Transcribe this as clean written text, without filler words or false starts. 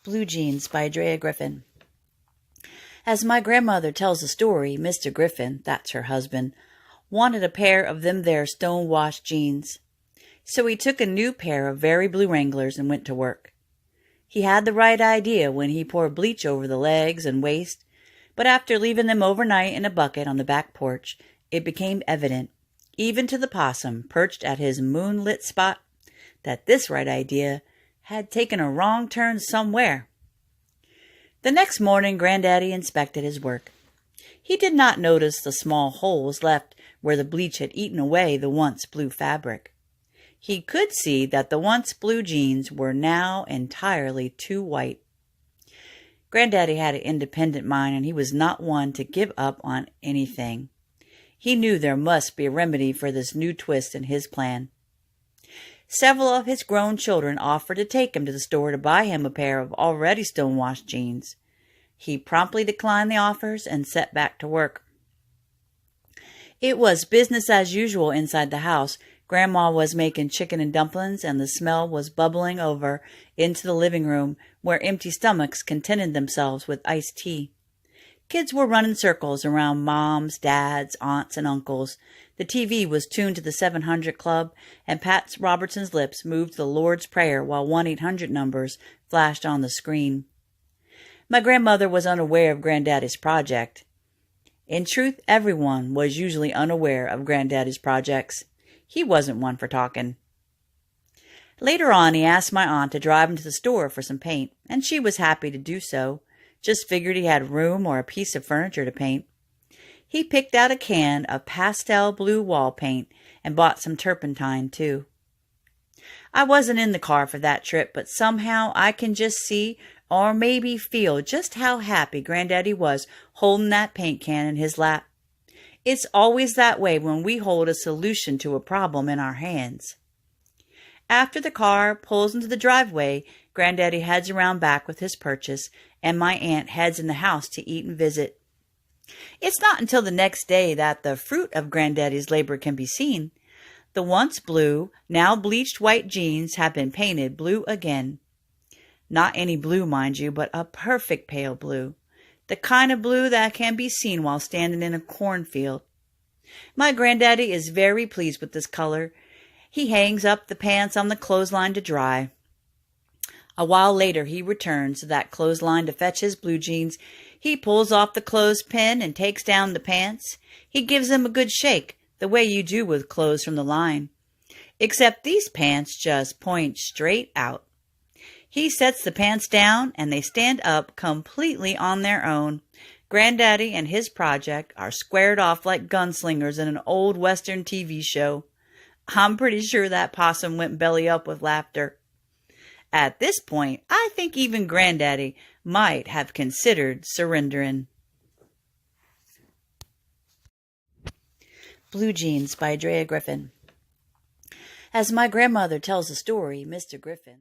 Blue Jeans by Drea Griffin. As my grandmother tells the story, Mr. Griffin, that's her husband, wanted a pair of them there stone-washed jeans. So he took a new pair of very blue Wranglers and went to work. He had the right idea when he poured bleach over the legs and waist, but after leaving them overnight in a bucket on the back porch, it became evident, even to the possum perched at his moonlit spot, that this right idea had taken a wrong turn somewhere. The next morning, Granddaddy inspected his work. He did not notice the small holes left where the bleach had eaten away the once blue fabric. He could see that the once blue jeans were now entirely too white. Granddaddy had an independent mind, and he was not one to give up on anything. He knew there must be a remedy for this new twist in his plan. Several of his grown children offered to take him to the store to buy him a pair of already stone-washed jeans. He promptly declined the offers and set back to work. It was business as usual inside the house. Grandma was making chicken and dumplings, and the smell was bubbling over into the living room, where empty stomachs contented themselves with iced tea. Kids were running circles around moms, dads, aunts, and uncles. The TV was tuned to the 700 Club, and Pat Robertson's lips moved the Lord's Prayer while 1-800 numbers flashed on the screen. My grandmother was unaware of Granddaddy's project. In truth, everyone was usually unaware of Granddaddy's projects. He wasn't one for talking. Later on, he asked my aunt to drive him to the store for some paint, and she was happy to do so. Just figured he had room or a piece of furniture to paint. He picked out a can of pastel blue wall paint and bought some turpentine, too. I wasn't in the car for that trip, but somehow I can just see or maybe feel just how happy Granddaddy was holding that paint can in his lap. It's always that way when we hold a solution to a problem in our hands. After the car pulls into the driveway, Granddaddy heads around back with his purchase, and my aunt heads in the house to eat and visit. It's not until the next day that the fruit of Granddaddy's labor can be seen. The once blue, now bleached white jeans have been painted blue again. Not any blue, mind you, but a perfect pale blue. The kind of blue that can be seen while standing in a cornfield. My Granddaddy is very pleased with this color. He hangs up the pants on the clothesline to dry. A while later he returns to that clothesline to fetch his blue jeans. He pulls off the clothespin and takes down the pants. He gives them a good shake, the way you do with clothes from the line. Except these pants just point straight out. He sets the pants down, and they stand up completely on their own. Granddaddy and his project are squared off like gunslingers in an old Western TV show. I'm pretty sure that possum went belly up with laughter. At this point, I think even Granddaddy might have considered surrendering. Blue Jeans by Drea Griffin. As my grandmother tells the story, Mr. Griffin